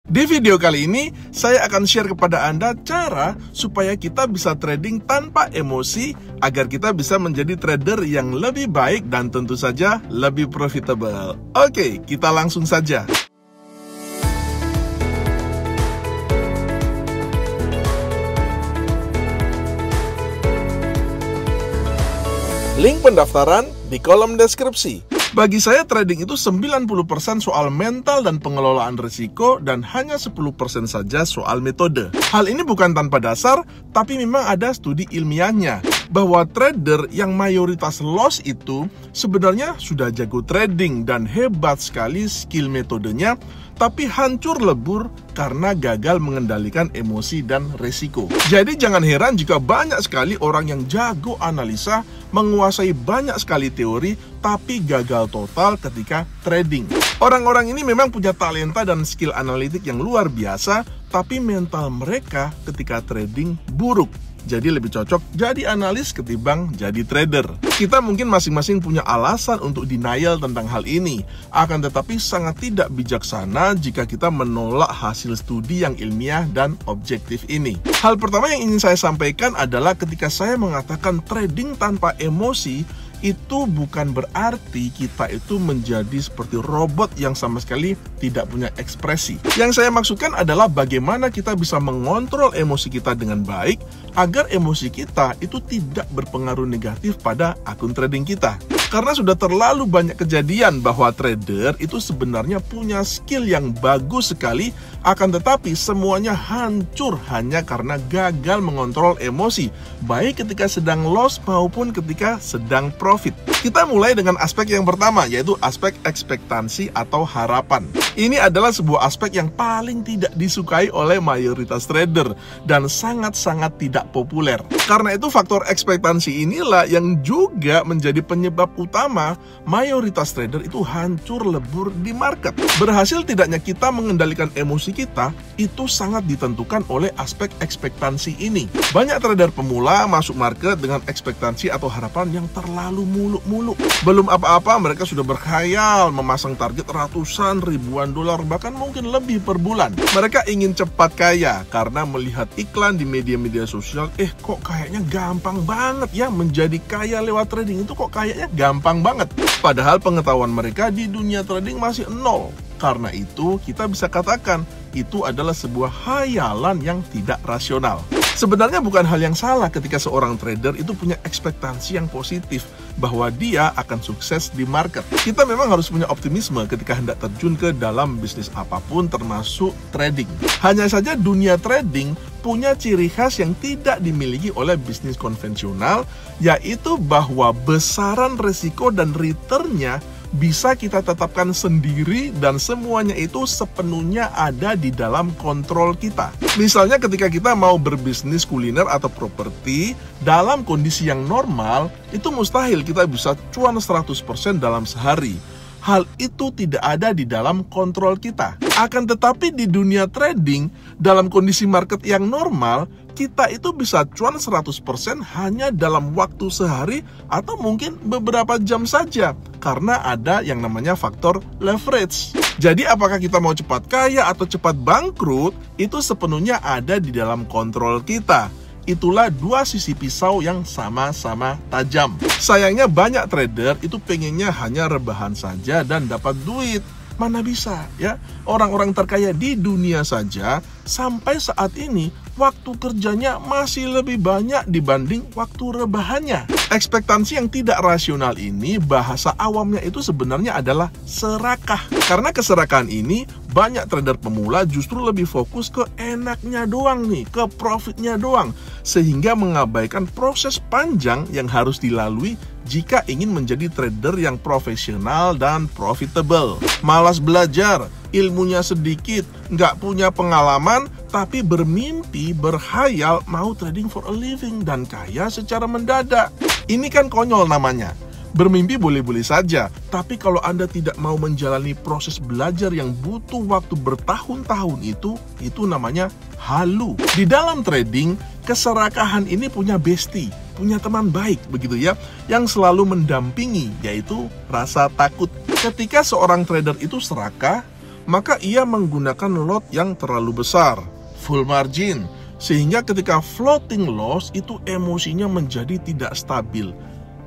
Di video kali ini, saya akan share kepada Anda cara supaya kita bisa trading tanpa emosi agar kita bisa menjadi trader yang lebih baik dan tentu saja lebih profitable. Oke, kita langsung saja. Link pendaftaran di kolom deskripsi. Bagi saya trading itu 90% soal mental dan pengelolaan risiko dan hanya 10% saja soal metode. Hal ini bukan tanpa dasar, tapi memang ada studi ilmiahnya bahwa trader yang mayoritas loss itu sebenarnya sudah jago trading dan hebat sekali skill metodenya, tapi hancur lebur karena gagal mengendalikan emosi dan risiko. Jadi jangan heran jika banyak sekali orang yang jago analisa, menguasai banyak sekali teori, tapi gagal total ketika trading. Orang-orang ini memang punya talenta dan skill analitik yang luar biasa, tapi mental mereka ketika trading buruk. Jadi lebih cocok jadi analis ketimbang jadi trader. Kita mungkin masing-masing punya alasan untuk denial tentang hal ini. Akan tetapi sangat tidak bijaksana jika kita menolak hasil studi yang ilmiah dan objektif ini. Hal pertama yang ingin saya sampaikan adalah ketika saya mengatakan trading tanpa emosi, itu bukan berarti kita itu menjadi seperti robot yang sama sekali tidak punya ekspresi. Yang saya maksudkan adalah bagaimana kita bisa mengontrol emosi kita dengan baik agar emosi kita itu tidak berpengaruh negatif pada akun trading kita. Karena sudah terlalu banyak kejadian bahwa trader itu sebenarnya punya skill yang bagus sekali, akan tetapi semuanya hancur hanya karena gagal mengontrol emosi, baik ketika sedang loss maupun ketika sedang profit. Kita mulai dengan aspek yang pertama, yaitu aspek ekspektasi atau harapan. Ini adalah sebuah aspek yang paling tidak disukai oleh mayoritas trader dan sangat-sangat tidak populer. Karena itu faktor ekspektasi inilah yang juga menjadi penyebab utama mayoritas trader itu hancur lebur di market. Berhasil tidaknya kita mengendalikan emosi kita itu sangat ditentukan oleh aspek ekspektasi ini. Banyak trader pemula masuk market dengan ekspektasi atau harapan yang terlalu muluk-muluk. Belum apa-apa mereka sudah berkhayal memasang target ratusan ribuan dolar, bahkan mungkin lebih per bulan. Mereka ingin cepat kaya karena melihat iklan di media-media sosial, kok kayaknya gampang banget ya menjadi kaya lewat trading, itu kok kayaknya gampang banget. Padahal pengetahuan mereka di dunia trading masih nol. Karena itu kita bisa katakan itu adalah sebuah hayalan yang tidak rasional. Sebenarnya bukan hal yang salah ketika seorang trader itu punya ekspektasi yang positif bahwa dia akan sukses di market. Kita memang harus punya optimisme ketika hendak terjun ke dalam bisnis apapun termasuk trading. Hanya saja dunia trading punya ciri khas yang tidak dimiliki oleh bisnis konvensional, yaitu bahwa besaran risiko dan returnnya bisa kita tetapkan sendiri dan semuanya itu sepenuhnya ada di dalam kontrol kita. Misalnya ketika kita mau berbisnis kuliner atau properti, dalam kondisi yang normal, itu mustahil kita bisa cuan 100% dalam sehari. Hal itu tidak ada di dalam kontrol kita. Akan tetapi di dunia trading, dalam kondisi market yang normal, kita itu bisa cuan 100% hanya dalam waktu sehari atau mungkin beberapa jam saja. Karena ada yang namanya faktor leverage. Jadi apakah kita mau cepat kaya atau cepat bangkrut, itu sepenuhnya ada di dalam kontrol kita. Itulah dua sisi pisau yang sama-sama tajam. Sayangnya banyak trader itu pengennya hanya rebahan saja dan dapat duit. Mana bisa ya, orang-orang terkaya di dunia saja sampai saat ini waktu kerjanya masih lebih banyak dibanding waktu rebahannya. Ekspektasi yang tidak rasional ini bahasa awamnya itu sebenarnya adalah serakah. Karena keserakahan ini banyak trader pemula justru lebih fokus ke enaknya doang nih, ke profitnya doang, sehingga mengabaikan proses panjang yang harus dilalui jika ingin menjadi trader yang profesional dan profitable. Malas belajar, ilmunya sedikit, nggak punya pengalaman, tapi bermimpi, berhayal mau trading for a living dan kaya secara mendadak. Ini kan konyol namanya. Bermimpi boleh-boleh saja, tapi kalau Anda tidak mau menjalani proses belajar yang butuh waktu bertahun-tahun itu namanya halu. Di dalam trading, keserakahan ini punya bestie, punya teman baik begitu ya, yang selalu mendampingi, yaitu rasa takut. Ketika seorang trader itu serakah, maka ia menggunakan lot yang terlalu besar, full margin, sehingga ketika floating loss itu emosinya menjadi tidak stabil.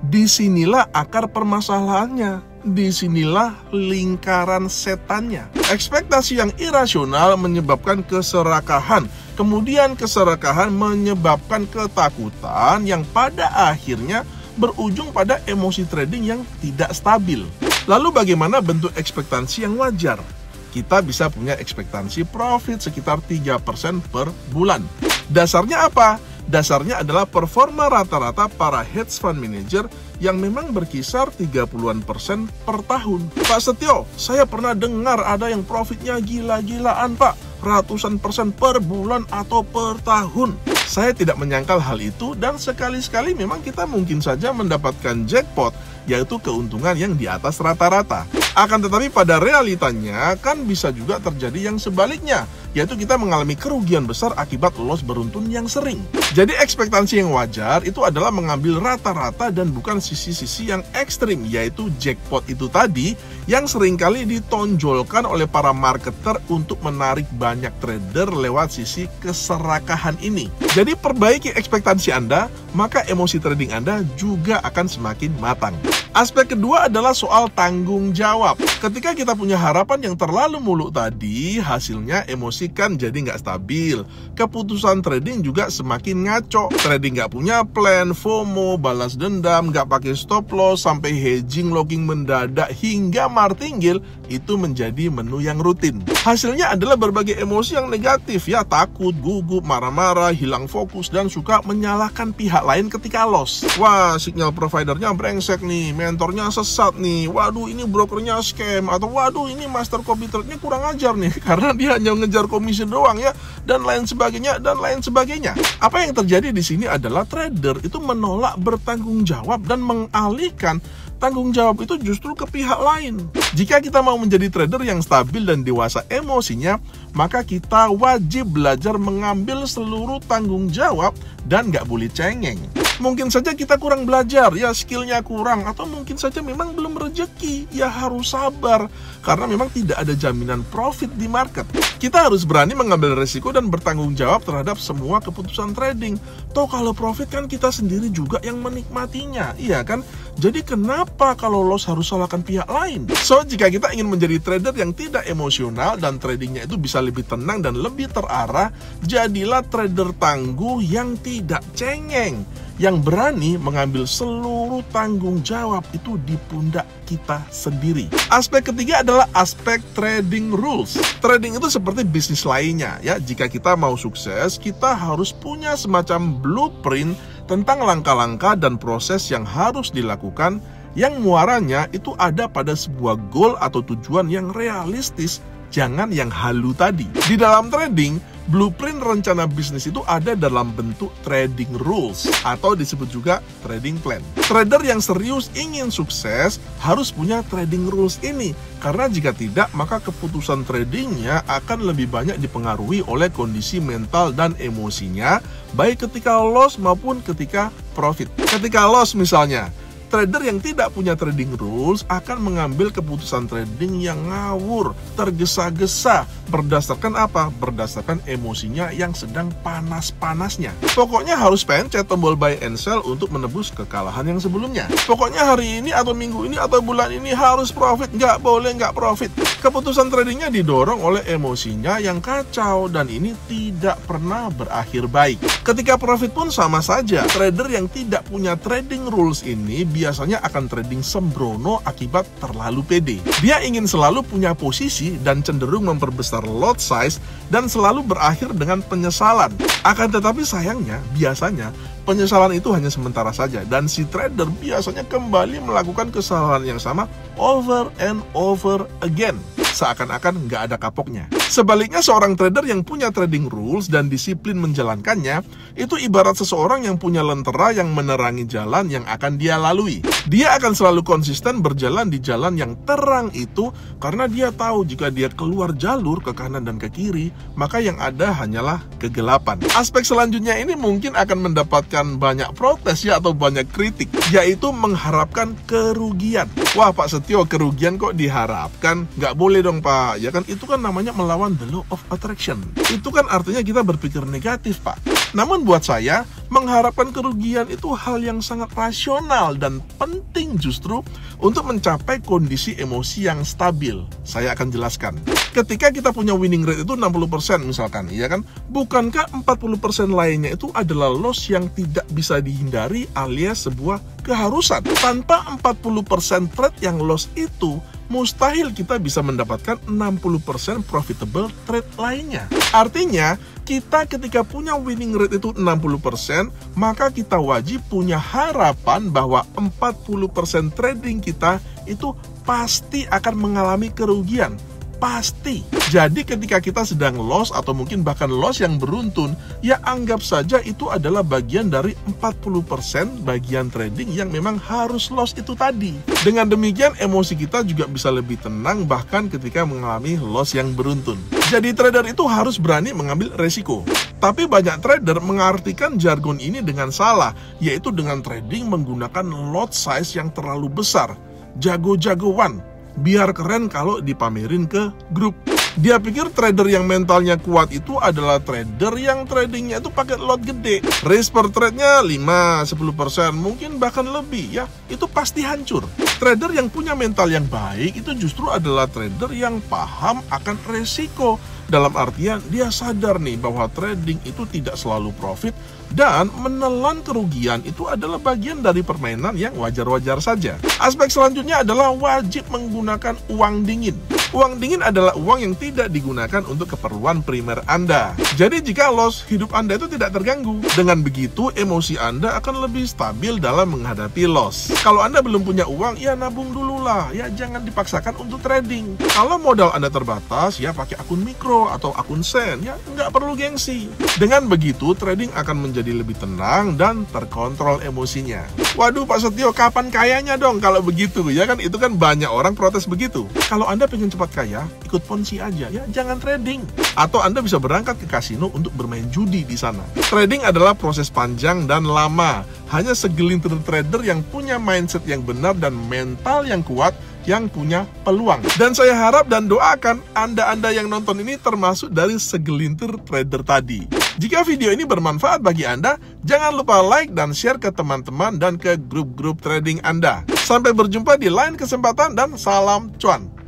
Disinilah akar permasalahannya, disinilah lingkaran setannya. Ekspektasi yang irasional menyebabkan keserakahan, kemudian keserakahan menyebabkan ketakutan yang pada akhirnya berujung pada emosi trading yang tidak stabil. Lalu bagaimana bentuk ekspektasi yang wajar? Kita bisa punya ekspektasi profit sekitar 3% per bulan. Dasarnya apa? Dasarnya adalah performa rata-rata para hedge fund manager yang memang berkisar 30-an% per tahun. Pak Setio, saya pernah dengar ada yang profitnya gila-gilaan, Pak. Ratusan persen per bulan atau per tahun. Saya tidak menyangkal hal itu, dan sekali-sekali memang kita mungkin saja mendapatkan jackpot, yaitu keuntungan yang di atas rata-rata. Akan tetapi pada realitanya kan bisa juga terjadi yang sebaliknya, yaitu kita mengalami kerugian besar akibat loss beruntun yang sering. Jadi ekspektasi yang wajar itu adalah mengambil rata-rata dan bukan sisi-sisi yang ekstrim, yaitu jackpot itu tadi yang seringkali ditonjolkan oleh para marketer untuk menarik banyak trader lewat sisi keserakahan ini. Jadi perbaiki ekspektasi Anda, maka emosi trading Anda juga akan semakin matang. Aspek kedua adalah soal tanggung jawab. Ketika kita punya harapan yang terlalu muluk tadi, hasilnya emosi kan jadi nggak stabil. Keputusan trading juga semakin ngaco. Trading nggak punya plan, FOMO, balas dendam, nggak pakai stop loss, sampai hedging logging mendadak hingga martingale, itu menjadi menu yang rutin. Hasilnya adalah berbagai emosi yang negatif ya, takut, gugup, marah-marah, hilang fokus, dan suka menyalahkan pihak lain ketika loss. Wah, signal providernya brengsek nih, mentornya sesat nih, waduh ini brokernya scam, atau waduh ini master copy trade-nya kurang ajar nih karena dia hanya ngejar komisi doang ya, dan lain sebagainya, dan lain sebagainya. Apa yang terjadi di sini adalah trader itu menolak bertanggung jawab dan mengalihkan tanggung jawab itu justru ke pihak lain. Jika kita mau menjadi trader yang stabil dan dewasa emosinya, maka kita wajib belajar mengambil seluruh tanggung jawab dan nggak boleh cengeng. Mungkin saja kita kurang belajar, ya skillnya kurang, atau mungkin saja memang belum rezeki, ya harus sabar, karena memang tidak ada jaminan profit di market. Kita harus berani mengambil resiko dan bertanggung jawab terhadap semua keputusan trading. Toh kalau profit kan kita sendiri juga yang menikmatinya, iya kan? Jadi kenapa kalau loss harus salahkan pihak lain? So, jika kita ingin menjadi trader yang tidak emosional dan tradingnya itu bisa lebih tenang dan lebih terarah, jadilah trader tangguh yang tidak cengeng, yang berani mengambil seluruh tanggung jawab itu di pundak kita sendiri. Aspek ketiga adalah aspek trading rules. Trading itu seperti bisnis lainnya ya. Jika kita mau sukses, kita harus punya semacam blueprint tentang langkah-langkah dan proses yang harus dilakukan, yang muaranya itu ada pada sebuah goal atau tujuan yang realistis, jangan yang halu tadi. Di dalam trading, blueprint rencana bisnis itu ada dalam bentuk trading rules atau disebut juga trading plan. Trader yang serius ingin sukses harus punya trading rules ini, karena jika tidak maka keputusan tradingnya akan lebih banyak dipengaruhi oleh kondisi mental dan emosinya, baik ketika loss maupun ketika profit. Ketika loss misalnya, trader yang tidak punya trading rules akan mengambil keputusan trading yang ngawur, tergesa-gesa. Berdasarkan apa? Berdasarkan emosinya yang sedang panas-panasnya. Pokoknya harus pencet tombol buy and sell untuk menebus kekalahan yang sebelumnya. Pokoknya hari ini atau minggu ini atau bulan ini harus profit, nggak boleh nggak profit. Keputusan tradingnya didorong oleh emosinya yang kacau, dan ini tidak pernah berakhir baik. Ketika profit pun sama saja. Trader yang tidak punya trading rules ini biasanya akan trading sembrono akibat terlalu pede. Dia ingin selalu punya posisi dan cenderung memperbesar lot size, dan selalu berakhir dengan penyesalan. Akan tetapi sayangnya, biasanya penyesalan itu hanya sementara saja, dan si trader biasanya kembali melakukan kesalahan yang sama over and over again, seakan-akan nggak ada kapoknya. Sebaliknya, seorang trader yang punya trading rules dan disiplin menjalankannya, itu ibarat seseorang yang punya lentera yang menerangi jalan yang akan dia lalui. Dia akan selalu konsisten berjalan di jalan yang terang itu, karena dia tahu jika dia keluar jalur ke kanan dan ke kiri, maka yang ada hanyalah kegelapan. Aspek selanjutnya ini mungkin akan mendapatkan banyak protes ya, atau banyak kritik, yaitu mengharapkan kerugian. Wah Pak Setio, kerugian kok diharapkan? Nggak boleh boleh dong Pak, ya kan itu kan namanya melawan the law of attraction. Itu kan artinya kita berpikir negatif Pak. Namun buat saya, mengharapkan kerugian itu hal yang sangat rasional dan penting justru untuk mencapai kondisi emosi yang stabil. Saya akan jelaskan. Ketika kita punya winning rate itu 60% misalkan, ya kan? Bukankah 40% lainnya itu adalah loss yang tidak bisa dihindari alias sebuah keharusan? Tanpa 40% trade yang loss itu, mustahil kita bisa mendapatkan 60% profitable trade lainnya. Artinya, kita ketika punya winning rate itu 60%, maka kita wajib punya harapan bahwa 40% trading kita itu pasti akan mengalami kerugian. Pasti. Jadi ketika kita sedang loss atau mungkin bahkan loss yang beruntun, ya anggap saja itu adalah bagian dari 40% bagian trading yang memang harus loss itu tadi. Dengan demikian emosi kita juga bisa lebih tenang bahkan ketika mengalami loss yang beruntun. Jadi trader itu harus berani mengambil resiko. Tapi banyak trader mengartikan jargon ini dengan salah, yaitu dengan trading menggunakan lot size yang terlalu besar. Jago-jagoan. Biar keren kalau dipamerin ke grup. Dia pikir trader yang mentalnya kuat itu adalah trader yang tradingnya itu pakai lot gede. Risk per trade-nya 5-10%, mungkin bahkan lebih ya. Itu pasti hancur. Trader yang punya mental yang baik itu justru adalah trader yang paham akan resiko. Dalam artian dia sadar nih bahwa trading itu tidak selalu profit dan menelan kerugian itu adalah bagian dari permainan yang wajar-wajar saja. Aspek selanjutnya adalah wajib menggunakan uang dingin. Uang dingin adalah uang yang tidak digunakan untuk keperluan primer Anda. Jadi jika loss, hidup Anda itu tidak terganggu. Dengan begitu, emosi Anda akan lebih stabil dalam menghadapi loss. Kalau Anda belum punya uang, ya nabung dulu lah. Ya jangan dipaksakan untuk trading. Kalau modal Anda terbatas, ya pakai akun mikro atau akun sen. Ya nggak perlu gengsi. Dengan begitu, trading akan menjadi lebih tenang dan terkontrol emosinya. Waduh Pak Setio, kapan kayanya dong kalau begitu? Ya kan itu kan banyak orang protes begitu. Kalau Anda pengen cepat kaya, ikut ponzi aja ya, jangan trading. Atau Anda bisa berangkat ke kasino untuk bermain judi di sana. Trading adalah proses panjang dan lama. Hanya segelintir trader yang punya mindset yang benar dan mental yang kuat yang punya peluang. Dan saya harap dan doakan Anda-Anda yang nonton ini termasuk dari segelintir trader tadi. Jika video ini bermanfaat bagi Anda, jangan lupa like dan share ke teman-teman dan ke grup-grup trading Anda. Sampai berjumpa di lain kesempatan dan salam cuan.